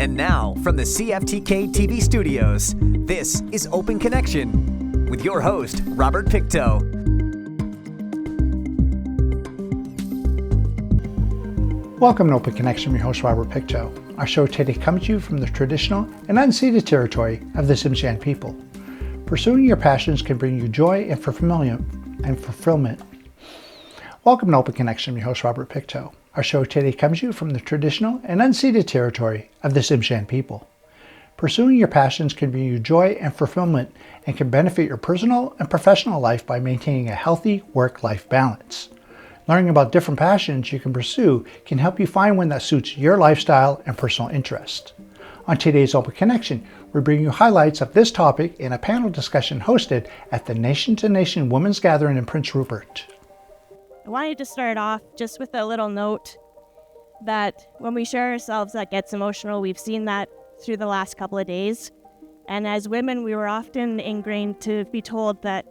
And now, from the CFTK-TV studios, this is Open Connection with your host, Robert Pictou. Welcome to Open Connection, your host, Robert Pictou. Our show today comes to you from the traditional and unceded territory of the Tsimshian people. Pursuing your passions can bring you joy and fulfillment. Welcome to Open Connection, your host, Robert Pictou. Our show today comes to you from the traditional and unceded territory of the Tsimshian people. Pursuing your passions can bring you joy and fulfillment and can benefit your personal and professional life by maintaining a healthy work-life balance. Learning about different passions you can pursue can help you find one that suits your lifestyle and personal interest. On today's Open Connection, we bring you highlights of this topic in a panel discussion hosted at the Nation to Nation Women's Gathering in Prince Rupert. I wanted to start off just with a little note that when we share ourselves, that gets emotional. We've seen that through the last couple of days. And as women, we were often ingrained to be told that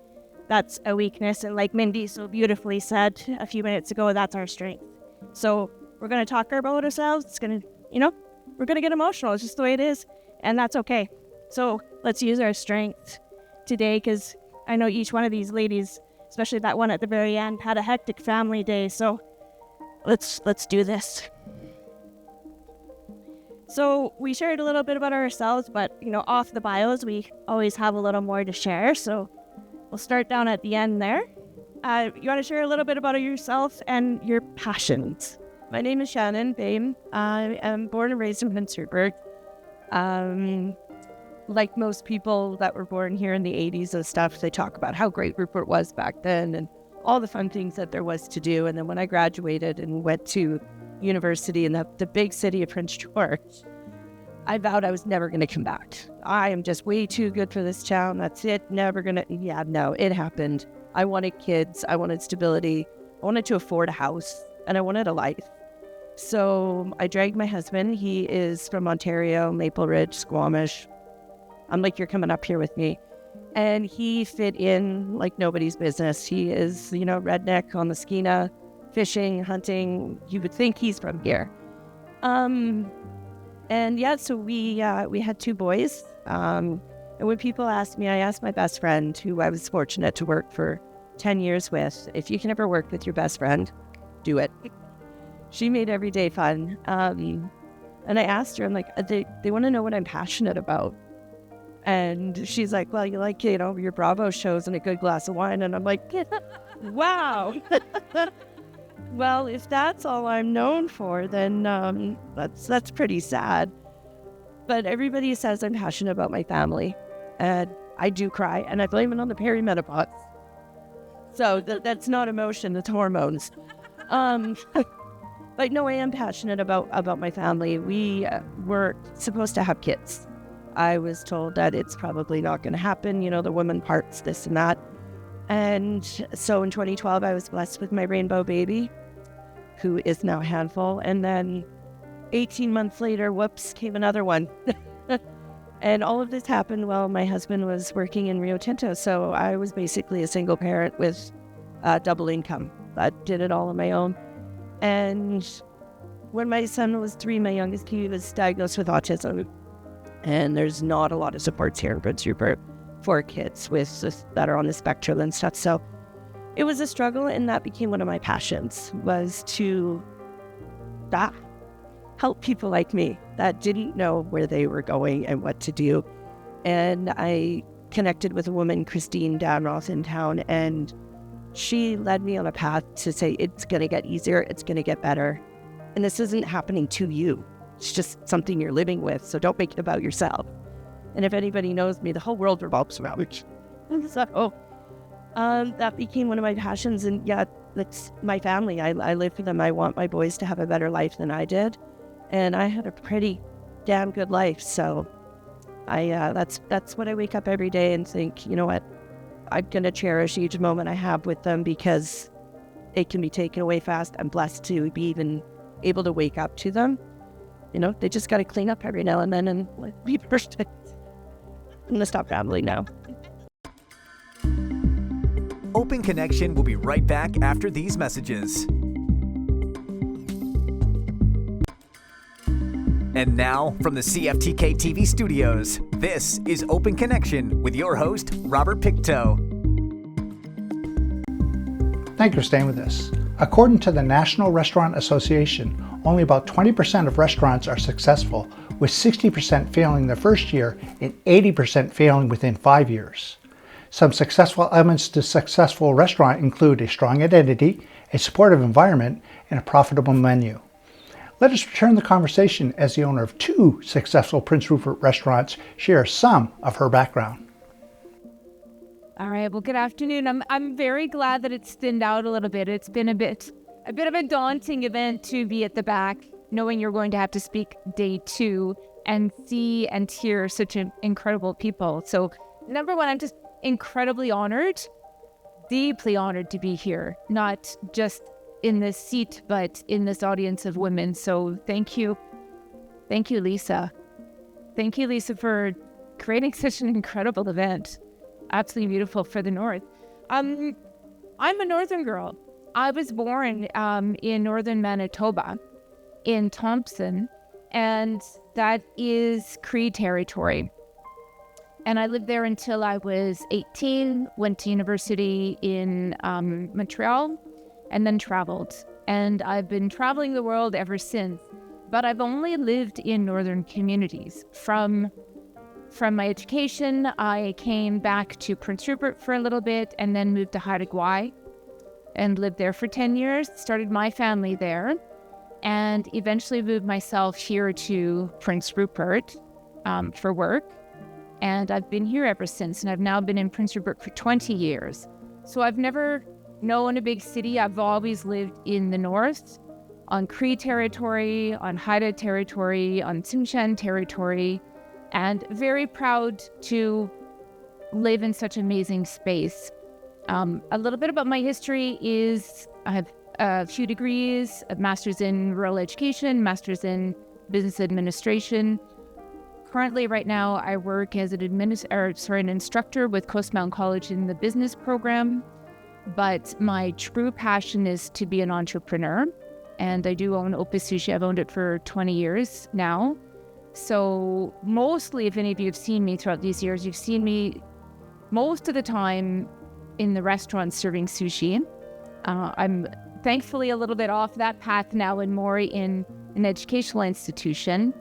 that's a weakness. And like Mindy so beautifully said a few minutes ago, that's our strength. So we're going to talk about ourselves. It's going to, we're going to get emotional. It's just the way it is. And that's okay. So let's use our strength today, because I know each one of these ladies, especially that one at the very end, had a hectic family day. So let's do this. So we shared a little bit about ourselves, but off the bios, we always have a little more to share. So we'll start down at the end there. You want to share a little bit about yourself and your passions? My name is Shannon Bain. I am born and raised in Prince Rupert. Like most people that were born here in the 80s and stuff, they talk about how great Rupert was back then and all the fun things that there was to do. And then when I graduated and went to university in the big city of Prince George, I vowed I was never going to come back. I am just way too good for this town. That's it. Never going to. Yeah, no, it happened. I wanted kids. I wanted stability. I wanted to afford a house, and I wanted a life. So I dragged my husband. He is from Ontario, Maple Ridge, Squamish. I'm like, you're coming up here with me. And he fit in like nobody's business. He is, redneck on the Skeena, fishing, hunting. You would think he's from here. So we had two boys. And when people ask me, I asked my best friend, who I was fortunate to work for 10 years with, if you can ever work with your best friend, do it. She made every day fun. And I asked her, I'm like, they want to know what I'm passionate about. And she's like, well, you like, your Bravo shows and a good glass of wine. And I'm like, wow. Well, if that's all I'm known for, then that's pretty sad. But everybody says I'm passionate about my family. And I do cry. And I blame it on the perimenopause. So that's not emotion, it's hormones. But no, I am passionate about my family. We were supposed to have kids. I was told that it's probably not going to happen, the woman parts, this and that. And so in 2012, I was blessed with my rainbow baby, who is now a handful. And then 18 months later, whoops, came another one. And all of this happened while my husband was working in Rio Tinto. So I was basically a single parent with double income. I did it all on my own. And when my son was 3, my youngest, he was diagnosed with autism. And there's not a lot of supports here in Prince Rupert for kids that are on the spectrum and stuff. So it was a struggle, and that became one of my passions, was to help people like me that didn't know where they were going and what to do. And I connected with a woman, Christine Danroth, in town, and she led me on a path to say, it's going to get easier, it's going to get better. And this isn't happening to you. It's just something you're living with, so don't make it about yourself. And if anybody knows me, the whole world revolves around me. So that became one of my passions. And yeah, that's my family. I live for them. I want my boys to have a better life than I did. And I had a pretty damn good life. So that's what I wake up every day and think, you know what? I'm going to cherish each moment I have with them, because it can be taken away fast. I'm blessed to be even able to wake up to them. They just got to clean up every now and then and be perfect. I'm going to stop rambling now. Open Connection will be right back after these messages. And now, from the CFTK-TV studios, this is Open Connection with your host, Robert Pictou. Thank you for staying with us. According to the National Restaurant Association, only about 20% of restaurants are successful, with 60% failing the first year and 80% failing within 5 years. Some successful elements to a successful restaurant include a strong identity, a supportive environment, and a profitable menu. Let us return the conversation as the owner of 2 successful Prince Rupert restaurants shares some of her background. All right, well, good afternoon. I'm very glad that it's thinned out a little bit. It's been a bit of a daunting event to be at the back, knowing you're going to have to speak day 2 and see and hear such incredible people. So, number one, I'm just incredibly honored, deeply honored to be here, not just in this seat, but in this audience of women. So thank you. Thank you, Lisa. Thank you, Lisa, for creating such an incredible event. Absolutely beautiful for the North. I'm a Northern girl. I was born in Northern Manitoba, in Thompson, and that is Cree territory. And I lived there until I was 18, went to university in Montreal, and then traveled. And I've been traveling the world ever since. But I've only lived in northern communities. From my education, I came back to Prince Rupert for a little bit and then moved to Haida Gwaii and lived there for 10 years, started my family there, and eventually moved myself here to Prince Rupert for work. And I've been here ever since, and I've now been in Prince Rupert for 20 years. So I've never known a big city. I've always lived in the north, on Cree territory, on Haida territory, on Tsimshian territory, and very proud to live in such amazing space. A little bit about my history is I have a few degrees, a master's in rural education, master's in business administration. Currently, right now, I work as an instructor with Coast Mountain College in the business program. But my true passion is to be an entrepreneur, and I do own Opus Sushi. I've owned it for 20 years now. So mostly, if any of you have seen me throughout these years, you've seen me most of the time in the restaurant serving sushi. I'm thankfully a little bit off that path now and more in an educational institution.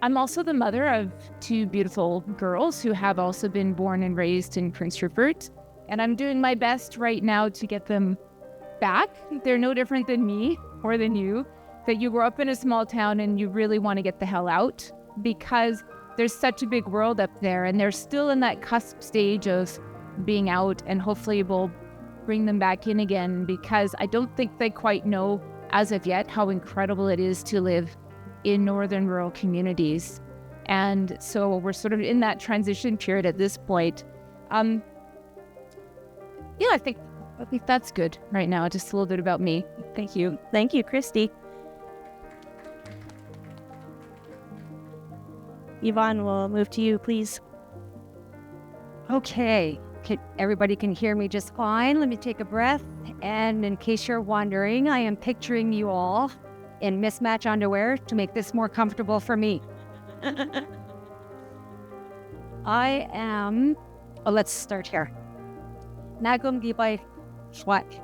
I'm also the mother of 2 beautiful girls who have also been born and raised in Prince Rupert, and I'm doing my best right now to get them back. They're no different than me or than you, that you grew up in a small town and you really want to get the hell out because there's such a big world up there, and they're still in that cusp stage of being out, and hopefully we'll bring them back in again because I don't think they quite know as of yet how incredible it is to live in northern rural communities. And so we're sort of in that transition period at this point. I think that's good right now. Just a little bit about me. Thank you. Thank you, Christy. Yvonne, we'll move to you, please. Okay, everybody can hear me just fine. Let me take a breath. And in case you're wondering, I am picturing you all in mismatch underwear to make this more comfortable for me. I am, let's start here. Nagum Gibay Shwat.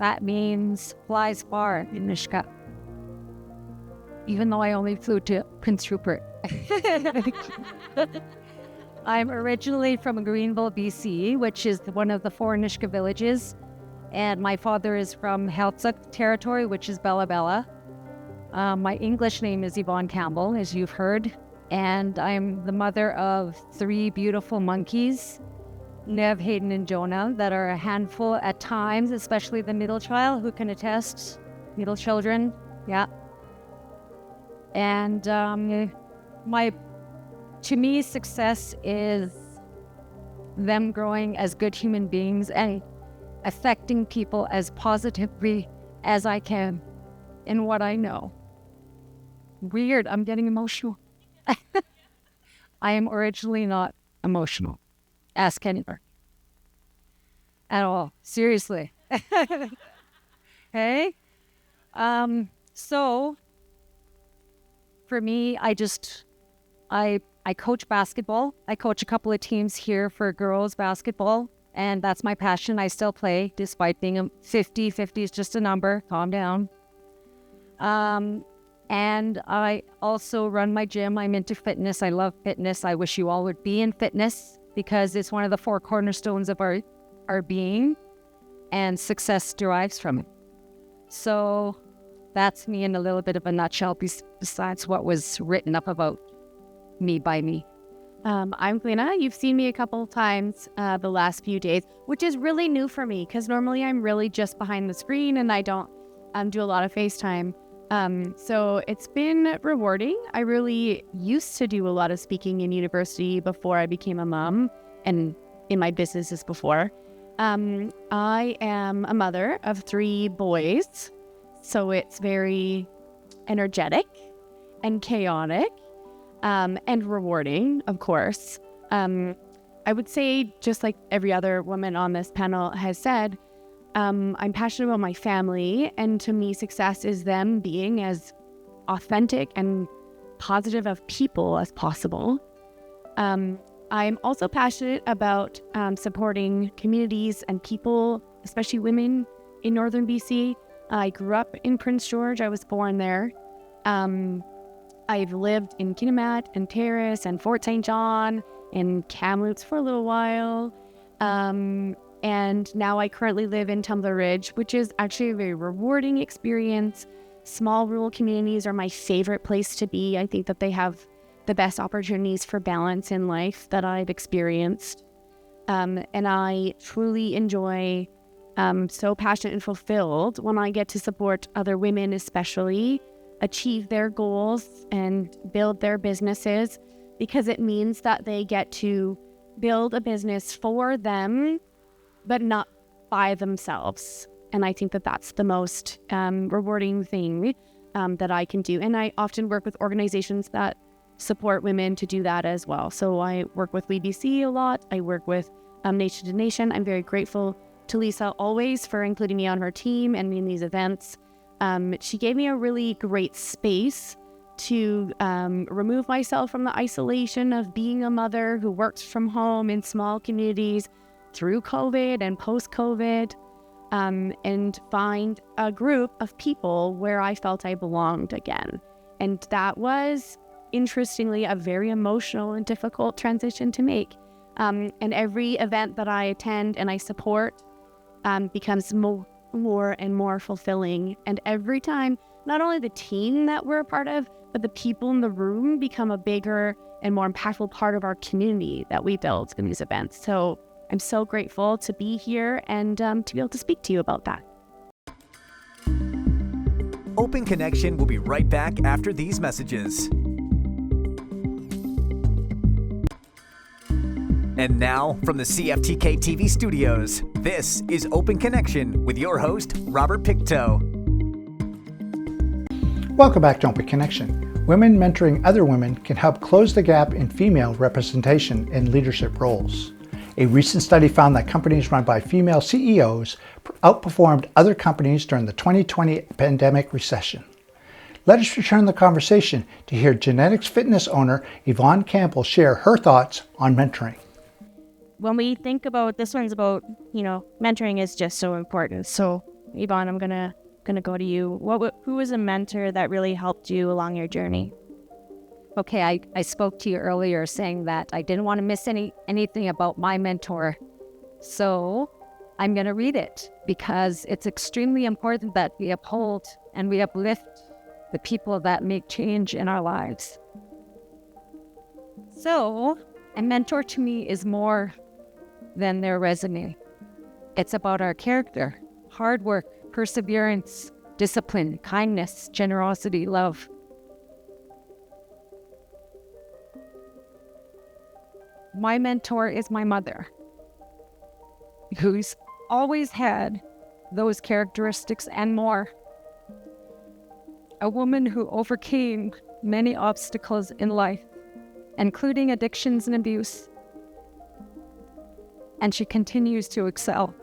That means flies far in Nishka. Even though I only flew to Prince Rupert. I'm originally from Greenville, BC, which is one of the 4 Nishka villages. And my father is from Heiltsuk territory, which is Bella Bella. My English name is Yvonne Campbell, as you've heard. And I'm the mother of 3 beautiful monkeys, Nev, Hayden, and Jonah, that are a handful at times, especially the middle child, who can attest. Middle children, yeah. And to me, success is them growing as good human beings and affecting people as positively as I can in what I know. Weird, I'm getting emotional. I am originally not emotional. Ask anyone. At all. Seriously. Hey? So for me, I coach basketball. I coach a couple of teams here for girls basketball, and that's my passion. I still play despite being a 50. 50 is just a number. Calm down. And I also run my gym. I'm into fitness. I love fitness. I wish you all would be in fitness because it's one of the 4 cornerstones of our being, and success derives from it. So that's me in a little bit of a nutshell, besides what was written up about me by me. I'm Lena. You've seen me a couple of times the last few days, which is really new for me because normally I'm really just behind the screen and I don't do a lot of FaceTime. So it's been rewarding. I really used to do a lot of speaking in university before I became a mom and in my businesses before. I am a mother of 3 boys, so it's very energetic and chaotic. And rewarding, of course. I would say, just like every other woman on this panel has said, I'm passionate about my family, and to me, success is them being as authentic and positive of people as possible. I'm also passionate about supporting communities and people, especially women in northern BC. I grew up in Prince George. I was born there. I've lived in Kitimat and Terrace and Fort St. John and Kamloops for a little while. And now I currently live in Tumbler Ridge, which is actually a very rewarding experience. Small rural communities are my favorite place to be. I think that they have the best opportunities for balance in life that I've experienced. And I truly enjoy, so passionate and fulfilled when I get to support other women, especially achieve their goals and build their businesses, because it means that they get to build a business for them, but not by themselves. And I think that that's the most rewarding thing that I can do. And I often work with organizations that support women to do that as well. So I work with WeBC a lot. I work with Nation to Nation. I'm very grateful to Lisa always for including me on her team and in these events. She gave me a really great space to remove myself from the isolation of being a mother who works from home in small communities through COVID and post-COVID, and find a group of people where I felt I belonged again. And that was, interestingly, a very emotional and difficult transition to make. And every event that I attend and I support becomes more and more fulfilling. And every time, not only the team that we're a part of, but the people in the room become a bigger and more impactful part of our community that we build in these events. So I'm so grateful to be here and to be able to speak to you about that. Open Connection will be right back after these messages. And now, from the CFTK-TV studios, this is Open Connection with your host, Robert Pictou. Welcome back to Open Connection. Women mentoring other women can help close the gap in female representation in leadership roles. A recent study found that companies run by female CEOs outperformed other companies during the 2020 pandemic recession. Let us return the conversation to hear genetics fitness owner Yvonne Campbell share her thoughts on mentoring. When we think about, this one's about, mentoring is just so important. So Yvonne, I'm gonna go to you. Who was a mentor that really helped you along your journey? Okay, I spoke to you earlier saying that I didn't want to miss anything about my mentor. So I'm going to read it because it's extremely important that we uphold and we uplift the people that make change in our lives. So a mentor to me is more than their resume. It's about our character, hard work, perseverance, discipline, kindness, generosity, love. My mentor is my mother, who's always had those characteristics and more. A woman who overcame many obstacles in life, including addictions and abuse, and she continues to excel.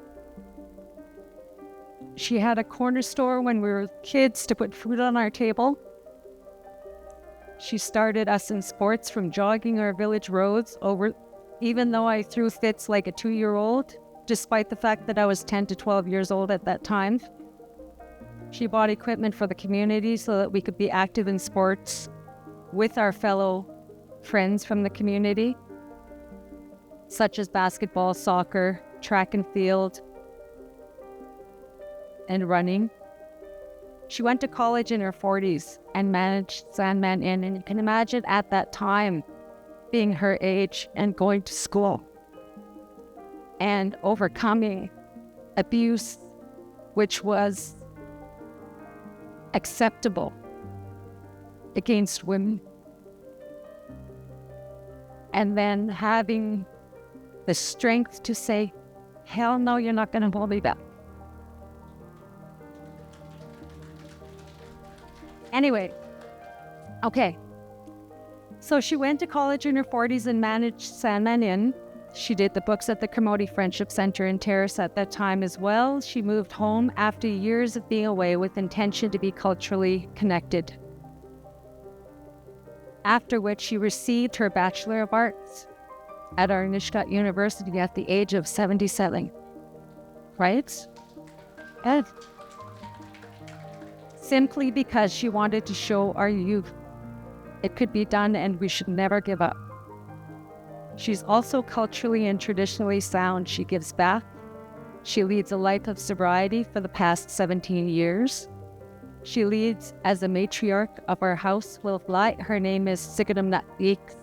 She had a corner store when we were kids to put food on our table. She started us in sports from jogging our village roads over, even though I threw fits like a 2-year-old, despite the fact that I was 10 to 12 years old at that time. She bought equipment for the community so that we could be active in sports with our fellow friends from the community, such as basketball, soccer, track and field, and running. She went to college in her 40s and managed Sandman Inn, and you can imagine at that time being her age and going to school and overcoming abuse, which was acceptable against women, and then having the strength to say, hell no, you're not going to hold me back. Anyway, okay. So she went to college in her 40s and managed Sandman Inn. She did the books at the Kermode Friendship Center in Terrace at that time as well. She moved home after years of being away with intention to be culturally connected. After which she received her Bachelor of Arts at Arnishkat University at the age of 77. Right? And simply because she wanted to show our youth it could be done and we should never give up. She's also culturally and traditionally sound. She gives back. She leads a life of sobriety for the past 17 years. She leads as a matriarch of our house, Wolf Light. Her name is Sigadam Natweeks.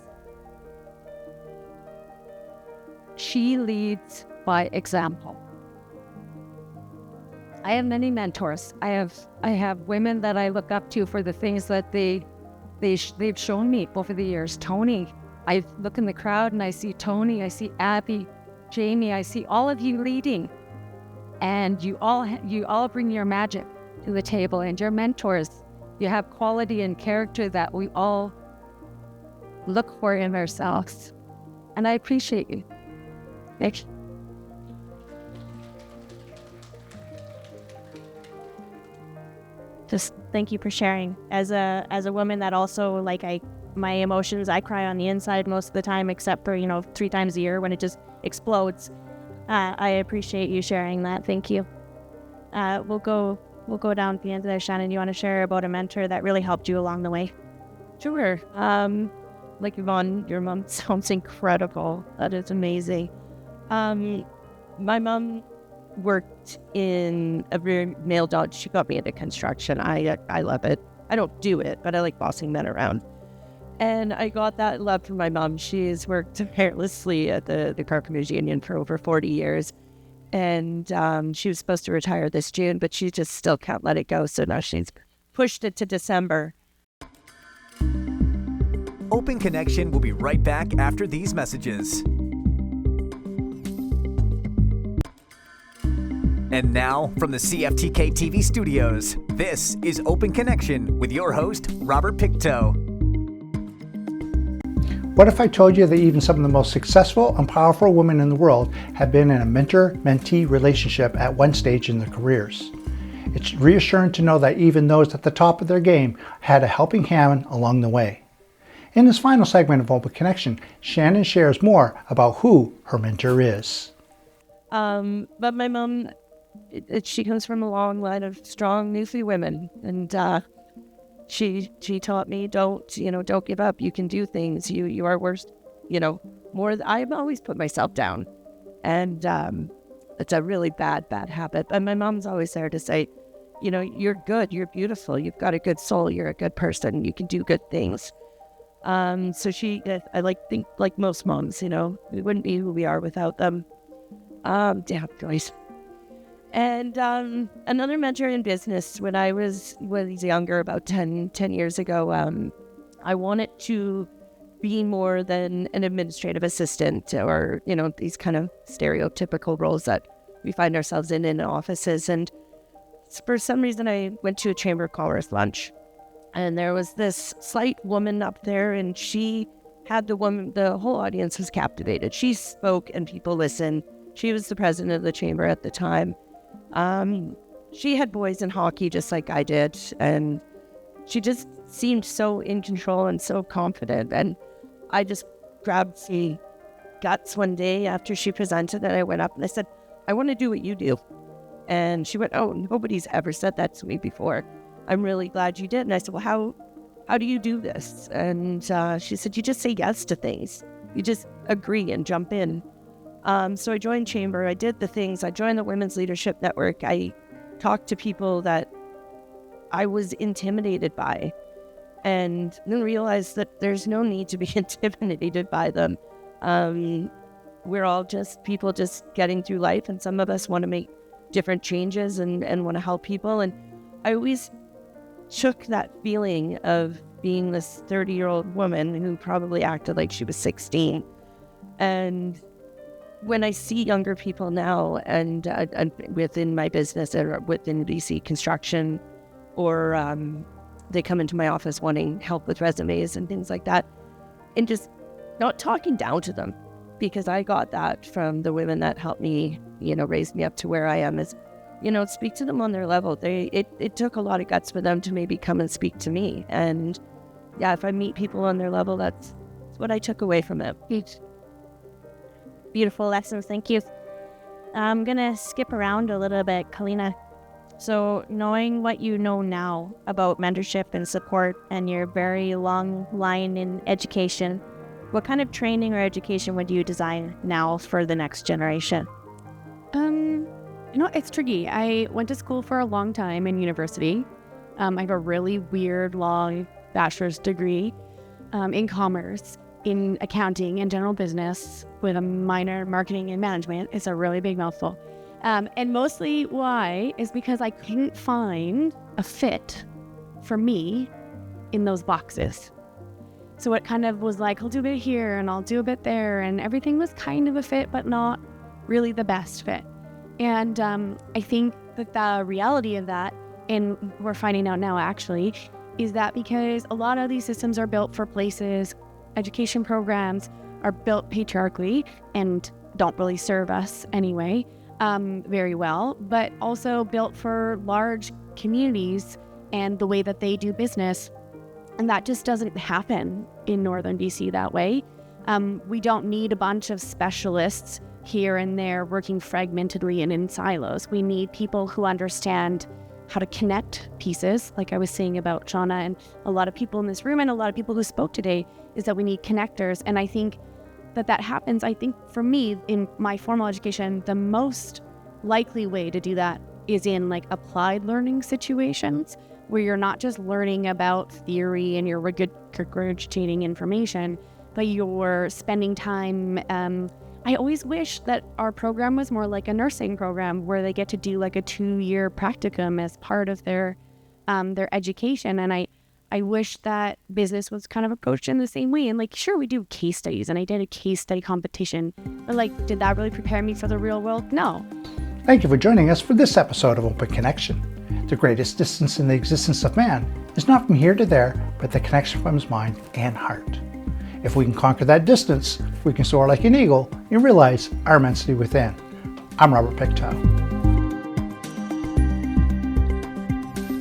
She leads by example. I have many mentors. I have women that I look up to for the things that they've shown me over the years. Tony, I look in the crowd and I see Tony, I see Abby, Jamie, I see all of you leading, and you all bring your magic to the table, and your mentors. You have quality and character that we all look for in ourselves, and I appreciate you. Thank you. Just thank you for sharing. As a woman that also, my emotions, I cry on the inside most of the time, except for 3 times a year when it just explodes. I appreciate you sharing that. Thank you. We'll go down to the end there. Shannon, you want to share about a mentor that really helped you along the way? Sure. Like Yvonne, your mom sounds incredible. That is amazing. My mom worked in a very male dominated. She got me into construction. I love it. I don't do it, but I like bossing men around. And I got that love from my mom. She's worked tirelessly at the Carpenters Union for over 40 years. And she was supposed to retire this June, but she just still can't let it go. So now she's pushed it to December. Open Connection will be right back after these messages. And now, from the CFTK-TV studios, this is Open Connection with your host, Robert Pictou. What if I told you that even some of the most successful and powerful women in the world have been in a mentor-mentee relationship at one stage in their careers? It's reassuring to know that even those at the top of their game had a helping hand along the way. In this final segment of Open Connection, Shannon shares more about who her mentor is. But my mom, she comes from a long line of strong Newfie women, and she taught me don't give up. You can do things. You are worth, more. I've always put myself down, and it's a really bad habit. But my mom's always there to say, you're good, you're beautiful, you've got a good soul, you're a good person, you can do good things. So I think like most moms, we wouldn't be who we are without them. Damn, guys. And another mentor in business, when I was younger, about 10 years ago, I wanted to be more than an administrative assistant or, these kind of stereotypical roles that we find ourselves in offices. And for some reason, I went to a Chamber of Commerce lunch, and there was this slight woman up there, and she had the whole audience was captivated. She spoke and people listened. She was the president of the chamber at the time. she had boys in hockey just like I did, and she just seemed so in control and so confident. And I just grabbed the guts one day after she presented, and I went up and I said, I want to do what you do. And she went, oh, nobody's ever said that to me before. I'm really glad you did. And I said, well, how do you do this? And she said, you just say yes to things. You just agree and jump in. So I joined Chamber. I did the things. I joined the Women's Leadership Network. I talked to people that I was intimidated by, and then realized that there's no need to be intimidated by them. We're all just people just getting through life, and some of us want to make different changes and want to help people. And I always took that feeling of being this 30-year-old woman who probably acted like she was 16. And when I see younger people now and within my business or within BC construction, or they come into my office wanting help with resumes and things like that, and just not talking down to them, because I got that from the women that helped me, raise me up to where I am, is, speak to them on their level. It took a lot of guts for them to maybe come and speak to me. And yeah, if I meet people on their level, that's what I took away from it. Beautiful lessons. Thank you. I'm going to skip around a little bit, Kalina. So knowing what you know now about mentorship and support and your very long line in education, what kind of training or education would you design now for the next generation? It's tricky. I went to school for a long time in university. I have a really weird, long bachelor's degree in commerce, in accounting and general business with a minor in marketing and management. It's a really big mouthful. And mostly why is because I couldn't find a fit for me in those boxes. So it kind of was like, I'll do a bit here and I'll do a bit there, and everything was kind of a fit, but not really the best fit. And I think that the reality of that, and we're finding out now actually, is that because a lot of these systems are built for places, education programs are built patriarchally and don't really serve us anyway very well, but also built for large communities and the way that they do business. And that just doesn't happen in Northern BC that way. We don't need a bunch of specialists here and there working fragmentedly and in silos. We need people who understand how to connect pieces, like I was saying about Shauna and a lot of people in this room and a lot of people who spoke today, is that we need connectors. And I think that happens. I think for me, in my formal education, the most likely way to do that is in like applied learning situations where you're not just learning about theory and you're regurgitating information, but you're spending time. I always wish that our program was more like a nursing program where they get to do like a 2-year practicum as part of their education. And I wish that business was kind of approached in the same way. And like, sure, we do case studies, and I did a case study competition, but like, did that really prepare me for the real world? No. Thank you for joining us for this episode of Open Connection. The greatest distance in the existence of man is not from here to there, but the connection from his mind and heart. If we can conquer that distance, we can soar like an eagle and realize our immensity within. I'm Robert Pictou.